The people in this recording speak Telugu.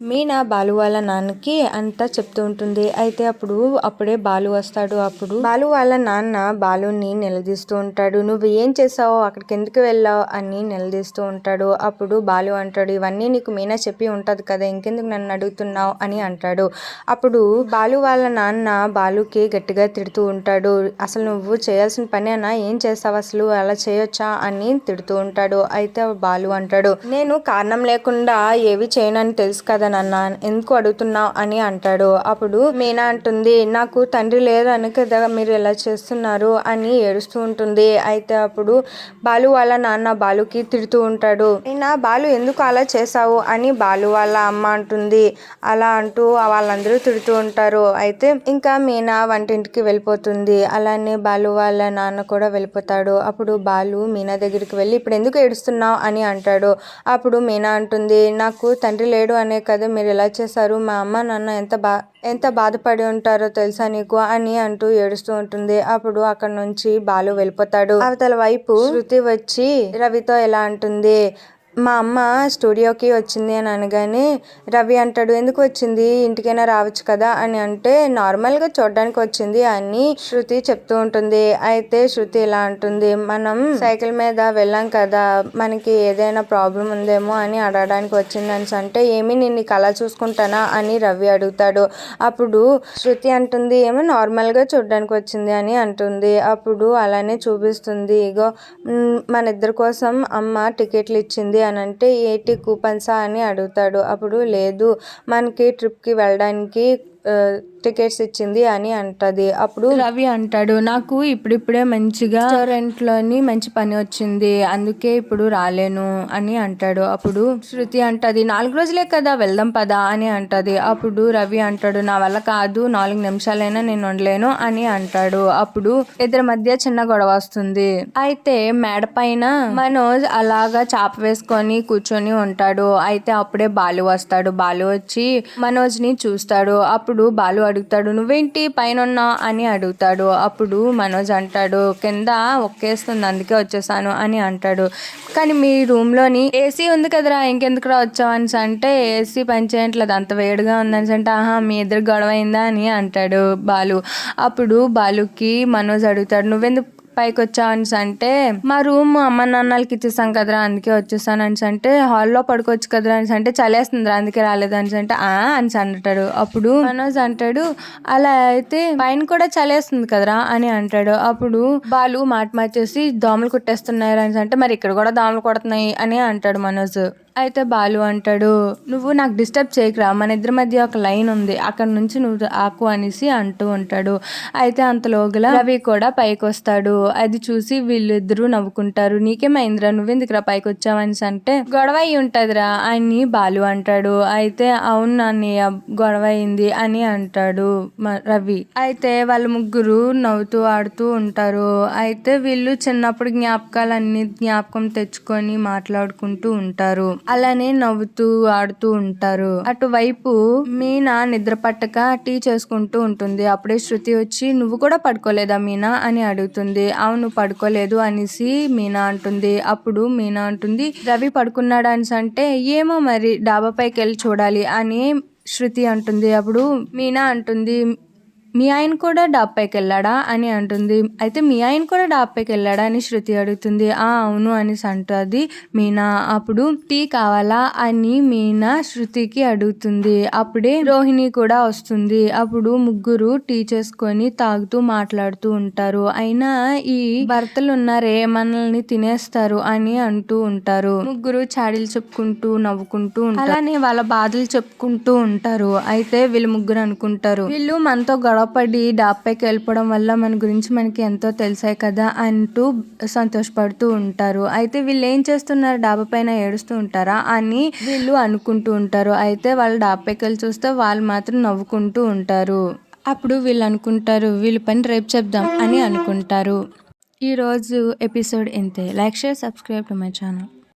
మీనా బాలు వాళ్ళ నాన్నకి అంతా చెప్తూ ఉంటుంది. అయితే అప్పుడే బాలు వస్తాడు. అప్పుడు బాలు వాళ్ళ నాన్న బాలుని నిలదీస్తూ ఉంటాడు. నువ్వు ఏం చేసావు, అక్కడికి ఎందుకు వెళ్ళావు అని నిలదీస్తూ ఉంటాడు. అప్పుడు బాలు అంటాడు, ఇవన్నీ నీకు మీనా చెప్పి ఉంటది కదా, ఇంకెందుకు నన్ను అడుగుతున్నావు అని అంటాడు. అప్పుడు బాలు వాళ్ళ నాన్న బాలుకి గట్టిగా తిడుతూ ఉంటాడు. అసలు నువ్వు చేయాల్సిన పనేనా, ఏం చేస్తావు, అసలు అలా చేయొచ్చా అని తిడుతూ ఉంటాడు. అయితే బాలు అంటాడు, నేను కారణం లేకుండా ఏవి చేయనని తెలుసు కదా నాన్న, ఎందుకు అడుగుతున్నావు అని అంటాడు. అప్పుడు మీనా అంటుంది, నాకు తండ్రి లేరు అని కదా మీరు ఎలా చేస్తున్నారు అని ఏడుస్తూ ఉంటుంది. అయితే అప్పుడు బాలు వాళ్ళ నాన్న బాలుకి తిడుతూ ఉంటాడు. అయినా బాలు ఎందుకు అలా చేసావు అని బాలు వాళ్ళ అమ్మ అంటుంది. అలా అంటూ వాళ్ళందరూ తిడుతూ ఉంటారు. అయితే ఇంకా మీనా వంటింటికి వెళ్ళిపోతుంది. అలానే బాలు వాళ్ళ నాన్న కూడా వెళ్ళిపోతాడు. అప్పుడు బాలు మీనా దగ్గరికి వెళ్ళి, ఇప్పుడు ఎందుకు ఏడుస్తున్నావు అని అంటాడు. అప్పుడు మీనా అంటుంది, నాకు తండ్రి లేడు అనే కదా మీరు ఎలా చేశారు, మా అమ్మ నాన్న ఎంత బాధపడి ఉంటారో తెలుసా నీకు అని అంటూ ఏడుస్తూ ఉంటుంది. అప్పుడు అక్కడ నుంచి బాలు వెళ్ళిపోతాడు. అవతల వైపు శృతి వచ్చి రవితో ఎలా అంటుంది, మా అమ్మ స్టూడియోకి వచ్చింది అని అనగానే రవి అంటాడు, ఎందుకు వచ్చింది, ఇంటికైనా రావచ్చు కదా అని అంటే, నార్మల్గా చూడడానికి వచ్చింది అని శృతి చెప్తూ ఉంటుంది. అయితే శృతి ఇలా అంటుంది, మనం సైకిల్ మీద వెళ్ళాం కదా, మనకి ఏదైనా ప్రాబ్లం ఉందేమో అని అడగడానికి వచ్చింది అని అంటే, ఏమి నేను కళ చూసుకుంటానా అని రవి అడుగుతాడు. అప్పుడు శృతి అంటుంది, ఏమో నార్మల్గా చూడడానికి వచ్చింది అని అంటుంది. అప్పుడు అలానే చూపిస్తుంది, ఇగో మన ఇద్దరి కోసం అమ్మ టికెట్లు ఇచ్చింది అని అంటే, ఏటి కూపన్సా అని అడుగుతాడు. అప్పుడు లేదు, మనకి ట్రిప్కి వెళ్ళడానికి టికెట్స్ ఇచ్చింది అని అంటది. అప్పుడు రవి అంటాడు, నాకు ఇప్పుడిప్పుడే మంచిగా రెస్టారెంట్లోని మంచి పని వచ్చింది, అందుకే ఇప్పుడు రాలేను అని అంటాడు. అప్పుడు శృతి అంటది, 4 రోజులే కదా, వెళ్దాం పదా అని అంటది. అప్పుడు రవి అంటాడు, నా వల్ల కాదు, 4 నిమిషాలైనా నేను ఉండలేను అని అంటాడు. అప్పుడు ఇద్దరి మధ్య చిన్న గొడవ వస్తుంది. అయితే మేడ పైన మనోజ్ అలాగా చాప వేసుకొని కూర్చొని ఉంటాడు. అయితే అప్పుడే బాలు వస్తాడు. బాలు వచ్చి మనోజ్ ని చూస్తాడు. అప్పుడు బాలు అడుగుతాడు, నువ్వేంటి పైన ఉన్నావు అని అడుగుతాడు. అప్పుడు మనోజ్ అంటాడు, కింద ఒక్కేస్తుంది అందుకే వచ్చేసాను అని అంటాడు. కానీ మీ రూమ్ లోని ఏసీ ఉంది కదరా, ఇంకెందుకు వచ్చావు అని అంటే, ఏసీ పనిచేయట్లేదు, అంత వేడిగా ఉందని అంటే, ఆహా మీ ఇద్దరు గొడవ అయిందా అని అంటాడు బాలు. అప్పుడు బాలుకి మనోజ్ అడుగుతాడు, నువ్వెందుకు పైకి వచ్చావు అని అంటే, మా రూమ్ అమ్మ నాన్నలకి ఇచ్చేసాం కదరా అందుకే వచ్చేసాను అని అంటే, హాల్లో పడుకోవచ్చు కదరా అని అంటే, చలేస్తుందిరా అందుకే రాలేదు అని అంటే అని అంటాడు. అప్పుడు మనోజ్ అంటాడు, అలా అయితే పైన కూడా చలేస్తుంది కదరా అని అంటాడు. అప్పుడు బాలు మాట మార్చేసి, దోమలు కుట్టేస్తున్నాయి అని అంటే, మరి ఇక్కడ కూడా దోమలు కొడుతున్నాయి అని అంటాడు మనోజ్. అయితే బాలు అంటాడు, నువ్వు నాకు డిస్టర్బ్ చేయకురా, మన ఇద్దరి మధ్య ఒక లైన్ ఉంది, అక్కడ నుంచి నువ్వు ఆకు అనేసి అంటూ ఉంటాడు. అయితే అంతలోగల రవి కూడా పైకి వస్తాడు. అది చూసి వీళ్ళిద్దరూ నవ్వుకుంటారు. నీకేమైందిరా, నువ్వెందుకురా పైకి వచ్చావని అంటే, గొడవ అయి ఉంటదిరా అని బాలు అంటాడు. అయితే అవును నాన్నయ్య గొడవ అయింది అని అంటాడు రవి. అయితే వాళ్ళ ముగ్గురు నవ్వుతూ ఆడుతూ ఉంటారు. అయితే వీళ్ళు చిన్నప్పుడు జ్ఞాపకాలన్నీ జ్ఞాపకం తెచ్చుకొని మాట్లాడుకుంటూ ఉంటారు. అలానే నవ్వుతూ ఆడుతూ ఉంటారు. అటువైపు మీనా నిద్ర పట్టక టీ చేసుకుంటూ ఉంటుంది. అప్పుడే శృతి వచ్చి, నువ్వు కూడా పడుకోలేదా మీనా అని అడుగుతుంది. అవును పడుకోలేదు అనేసి మీనా అంటుంది. అప్పుడు మీనా అంటుంది, రవి పడుకున్నాడా అని అంటే, ఏమో మరి డాబా పైకి వెళ్ళి చూడాలి అని శృతి అంటుంది. అప్పుడు మీనా అంటుంది, మీ ఆయన కూడా డాబాపైకి వెళ్ళాడా అని అంటుంది. అయితే మీ ఆయన కూడా డాబాపైకి వెళ్ళాడా అని శృతి అడుగుతుంది. అవును అనేసి అంటుంది మీనా. అప్పుడు టీ కావాలా అని మీనా శృతికి అడుగుతుంది. అప్పుడే రోహిణి కూడా వస్తుంది. అప్పుడు ముగ్గురు టీ చేసుకొని తాగుతూ మాట్లాడుతూ ఉంటారు. అయినా ఈ భర్తలు ఉన్నారే మనల్ని తినేస్తారు అని అంటూ ఉంటారు. ముగ్గురు చాడీలు చెప్పుకుంటూ నవ్వుకుంటూ ఉంటారు. అలానే వాళ్ళ బాధలు చెప్పుకుంటూ ఉంటారు. అయితే వీళ్ళు ముగ్గురు అనుకుంటారు, వీళ్ళు మనతో గొడవపడి డాబాపైకి వెళ్ళిపోవడం వల్ల మన గురించి మనకి ఎంతో తెలిసాయి కదా అంటూ సంతోషపడుతూ ఉంటారు. అయితే వీళ్ళు ఏం చేస్తున్నారు, డాబా పైన ఏడుస్తూ ఉంటారా అని వీళ్ళు అనుకుంటూ ఉంటారు. అయితే వాళ్ళు డాబాపైకి వెళ్ళి చూస్తే వాళ్ళు మాత్రం నవ్వుకుంటూ ఉంటారు. అప్పుడు వీళ్ళు అనుకుంటారు, వీళ్ళ పని రేపు చెప్దాం అని అనుకుంటారు. ఈరోజు ఎపిసోడ్ ఇంతే. Like, share, subscribe to my channel.